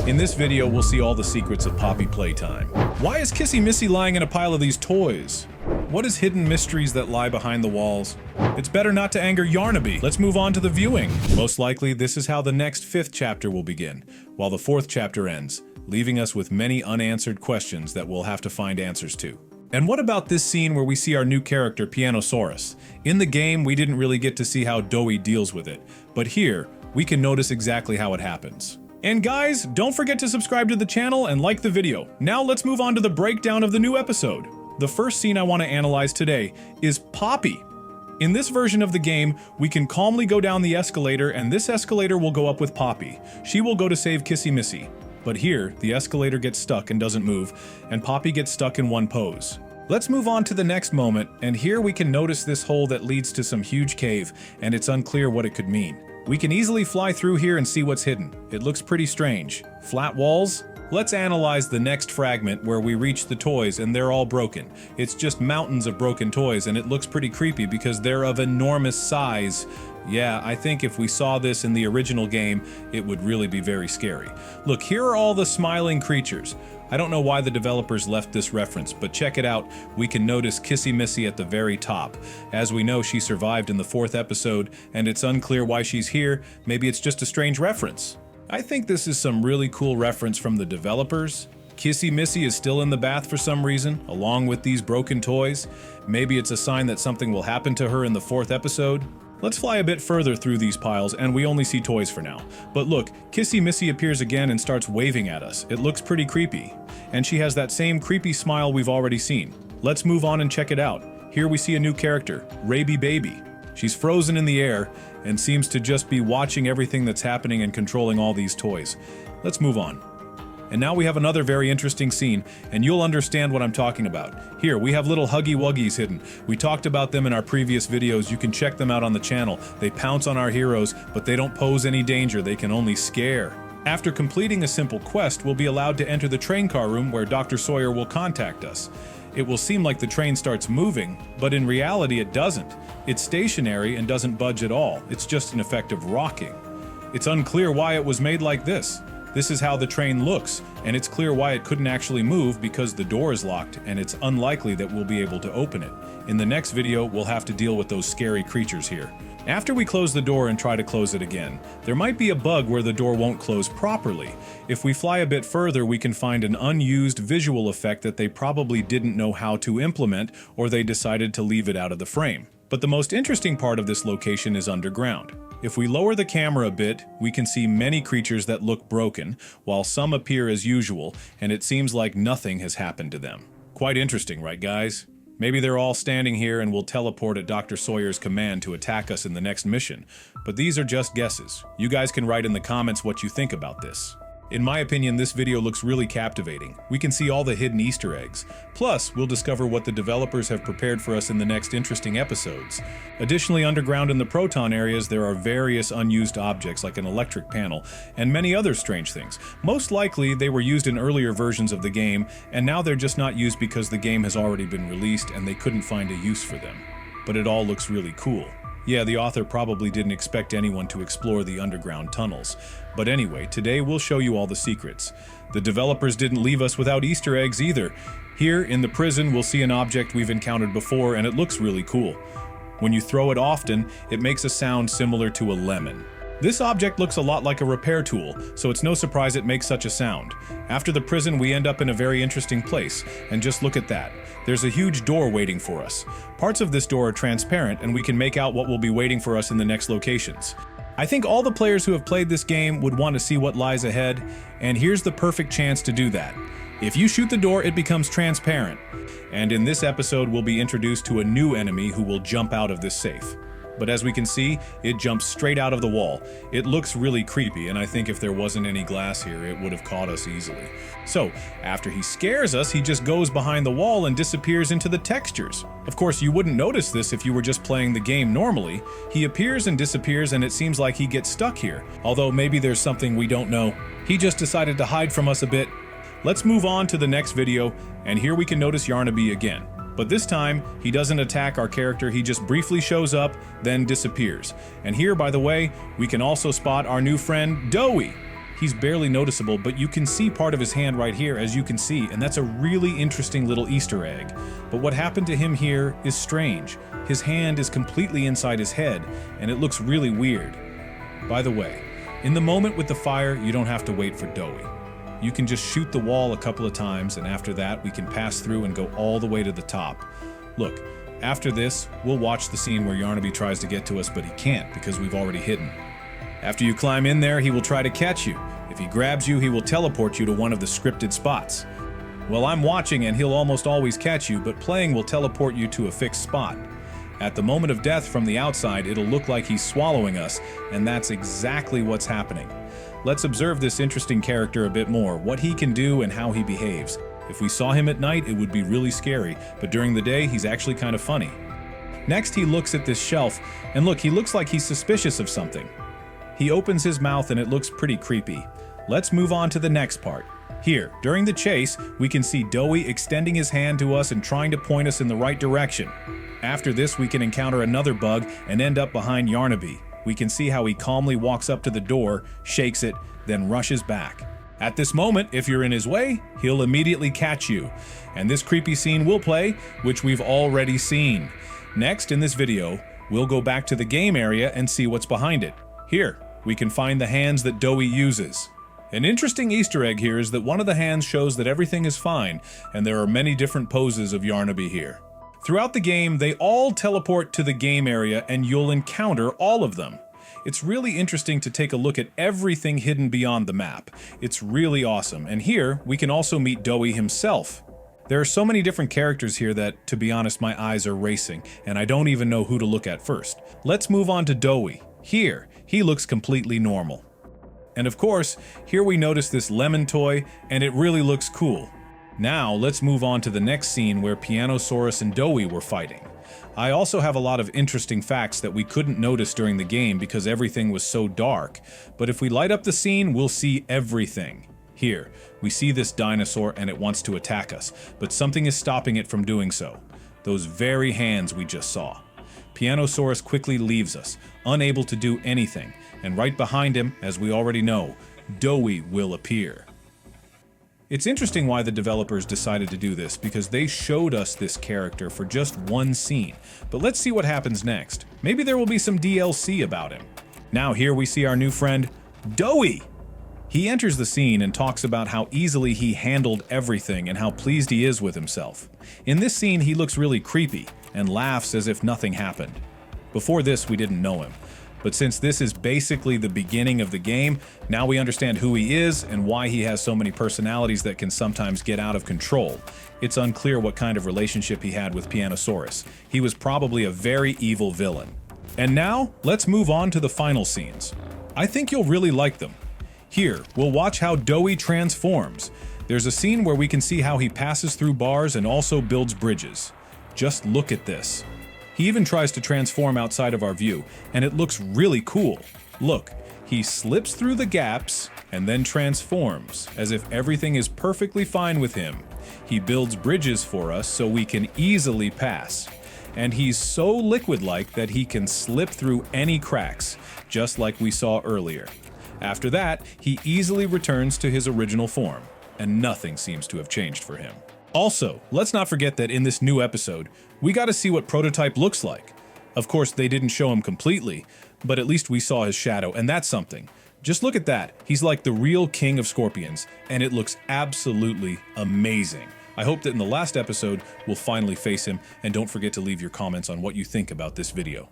In this video, we'll see all the secrets of Poppy Playtime. Why is Kissy Missy lying in a pile of these toys? What is hidden mysteries that lie behind the walls? It's better not to anger Yarnaby. Let's move on to the viewing. Most likely, this is how the next 5th chapter will begin, while the 4th chapter ends, leaving us with many unanswered questions that we'll have to find answers to. And what about this scene where we see our new character, Pianosaurus? In the game, we didn't really get to see how Doughman deals with it, but here, we can notice exactly how it happens. And guys, don't forget to subscribe to the channel and like the video. Now let's move on to the breakdown of the new episode. The first scene I want to analyze today is Poppy. In this version of the game, we can calmly go down the escalator and this escalator will go up with Poppy. She will go to save Kissy Missy. But here, the escalator gets stuck and doesn't move, and Poppy gets stuck in one pose. Let's move on to the next moment, and here we can notice this hole that leads to some huge cave, and it's unclear what it could mean. We can easily fly through here and see what's hidden. It looks pretty strange. Flat walls? Let's analyze the next fragment where we reach the toys and they're all broken. It's just mountains of broken toys and it looks pretty creepy because they're of enormous size. Yeah, I think if we saw this in the original game, it would really be very scary. Look, here are all the smiling creatures. I don't know why the developers left this reference, but check it out. We can notice Kissy Missy at the very top. As we know, she survived in the 4th episode, and it's unclear why she's here. Maybe it's just a strange reference. I think this is some really cool reference from the developers. Kissy Missy is still in the bath for some reason, along with these broken toys. Maybe it's a sign that something will happen to her in the 4th episode. Let's fly a bit further through these piles, and we only see toys for now. But look, Kissy Missy appears again and starts waving at us. It looks pretty creepy. And she has that same creepy smile we've already seen. Let's move on and check it out. Here we see a new character, Raby Baby. She's frozen in the air and seems to just be watching everything that's happening and controlling all these toys. Let's move on. And now we have another very interesting scene, and you'll understand what I'm talking about. Here, we have little Huggy Wuggies hidden. We talked about them in our previous videos. You can check them out on the channel. They pounce on our heroes, but they don't pose any danger. They can only scare. After completing a simple quest, we'll be allowed to enter the train car room where Dr. Sawyer will contact us. It will seem like the train starts moving, but in reality it doesn't. It's stationary and doesn't budge at all. It's just an effect of rocking. It's unclear why it was made like this. This is how the train looks, and it's clear why it couldn't actually move because the door is locked and it's unlikely that we'll be able to open it. In the next video, we'll have to deal with those scary creatures here. After we close the door and try to close it again, there might be a bug where the door won't close properly. If we fly a bit further, we can find an unused visual effect that they probably didn't know how to implement, or they decided to leave it out of the frame. But the most interesting part of this location is underground. If we lower the camera a bit, we can see many creatures that look broken, while some appear as usual, and it seems like nothing has happened to them. Quite interesting, right guys? Maybe they're all standing here and will teleport at Dr. Sawyer's command to attack us in the next mission, but these are just guesses. You guys can write in the comments what you think about this. In my opinion, this video looks really captivating. We can see all the hidden Easter eggs. Plus, we'll discover what the developers have prepared for us in the next interesting episodes. Additionally, underground in the proton areas, there are various unused objects like an electric panel and many other strange things. Most likely, they were used in earlier versions of the game, and now they're just not used because the game has already been released and they couldn't find a use for them. But it all looks really cool. Yeah, the author probably didn't expect anyone to explore the underground tunnels. But anyway, today we'll show you all the secrets. The developers didn't leave us without Easter eggs either. Here, in the prison, we'll see an object we've encountered before, and it looks really cool. When you throw it often, it makes a sound similar to a lemon. This object looks a lot like a repair tool, so it's no surprise it makes such a sound. After the prison, we end up in a very interesting place, and just look at that. There's a huge door waiting for us. Parts of this door are transparent, and we can make out what will be waiting for us in the next locations. I think all the players who have played this game would want to see what lies ahead, and here's the perfect chance to do that. If you shoot the door, it becomes transparent. And in this episode, we'll be introduced to a new enemy who will jump out of this safe. But as we can see, it jumps straight out of the wall. It looks really creepy, and I think if there wasn't any glass here, it would have caught us easily. So, after he scares us, he just goes behind the wall and disappears into the textures. Of course, you wouldn't notice this if you were just playing the game normally. He appears and disappears, and it seems like he gets stuck here. Although maybe there's something we don't know. He just decided to hide from us a bit. Let's move on to the next video, and here we can notice Yarnaby again. But this time, he doesn't attack our character, he just briefly shows up, then disappears. And here, by the way, we can also spot our new friend, Doughman. He's barely noticeable, but you can see part of his hand right here, as you can see, and that's a really interesting little Easter egg. But what happened to him here is strange. His hand is completely inside his head, and it looks really weird. By the way, in the moment with the fire, you don't have to wait for Doughie. You can just shoot the wall a couple of times, and after that, we can pass through and go all the way to the top. Look, after this, we'll watch the scene where Yarnaby tries to get to us, but he can't because we've already hidden. After you climb in there, he will try to catch you. If he grabs you, he will teleport you to one of the scripted spots. Well, I'm watching and he'll almost always catch you, but playing will teleport you to a fixed spot. At the moment of death from the outside, it'll look like he's swallowing us, and that's exactly what's happening. Let's observe this interesting character a bit more, what he can do and how he behaves. If we saw him at night, it would be really scary, but during the day, he's actually kind of funny. Next, he looks at this shelf, and look, he looks like he's suspicious of something. He opens his mouth and it looks pretty creepy. Let's move on to the next part. Here, during the chase, we can see Doughie extending his hand to us and trying to point us in the right direction. After this, we can encounter another bug and end up behind Yarnaby. We can see how he calmly walks up to the door, shakes it, then rushes back. At this moment, if you're in his way, he'll immediately catch you. And this creepy scene will play, which we've already seen. Next, in this video, we'll go back to the game area and see what's behind it. Here, we can find the hands that Doughie uses. An interesting Easter egg here is that one of the hands shows that everything is fine, and there are many different poses of Yarnaby here. Throughout the game, they all teleport to the game area and you'll encounter all of them. It's really interesting to take a look at everything hidden beyond the map. It's really awesome, and here we can also meet Doughie himself. There are so many different characters here that, to be honest, my eyes are racing, and I don't even know who to look at first. Let's move on to Doughie. Here, he looks completely normal. And of course, here we notice this lemon toy, and it really looks cool. Now, let's move on to the next scene where Pianosaurus and Doughie were fighting. I also have a lot of interesting facts that we couldn't notice during the game because everything was so dark, but if we light up the scene, we'll see everything. Here, we see this dinosaur and it wants to attack us, but something is stopping it from doing so. Those very hands we just saw. Pianosaurus quickly leaves us, unable to do anything, and right behind him, as we already know, Doughie will appear. It's interesting why the developers decided to do this, because they showed us this character for just one scene. But let's see what happens next. Maybe there will be some DLC about him. Now here we see our new friend, Doughie! He enters the scene and talks about how easily he handled everything and how pleased he is with himself. In this scene, he looks really creepy and laughs as if nothing happened. Before this, we didn't know him. But since this is basically the beginning of the game, now we understand who he is and why he has so many personalities that can sometimes get out of control. It's unclear what kind of relationship he had with Pianosaurus. He was probably a very evil villain. And now, let's move on to the final scenes. I think you'll really like them. Here, we'll watch how Doughie transforms. There's a scene where we can see how he passes through bars and also builds bridges. Just look at this. He even tries to transform outside of our view, and it looks really cool. Look, he slips through the gaps and then transforms, as if everything is perfectly fine with him. He builds bridges for us so we can easily pass. And he's so liquid-like that he can slip through any cracks, just like we saw earlier. After that, he easily returns to his original form, and nothing seems to have changed for him. Also, let's not forget that in this new episode, we got to see what Prototype looks like. Of course, they didn't show him completely, but at least we saw his shadow, and that's something. Just look at that. He's like the real king of scorpions, and it looks absolutely amazing. I hope that in the last episode, we'll finally face him, and don't forget to leave your comments on what you think about this video.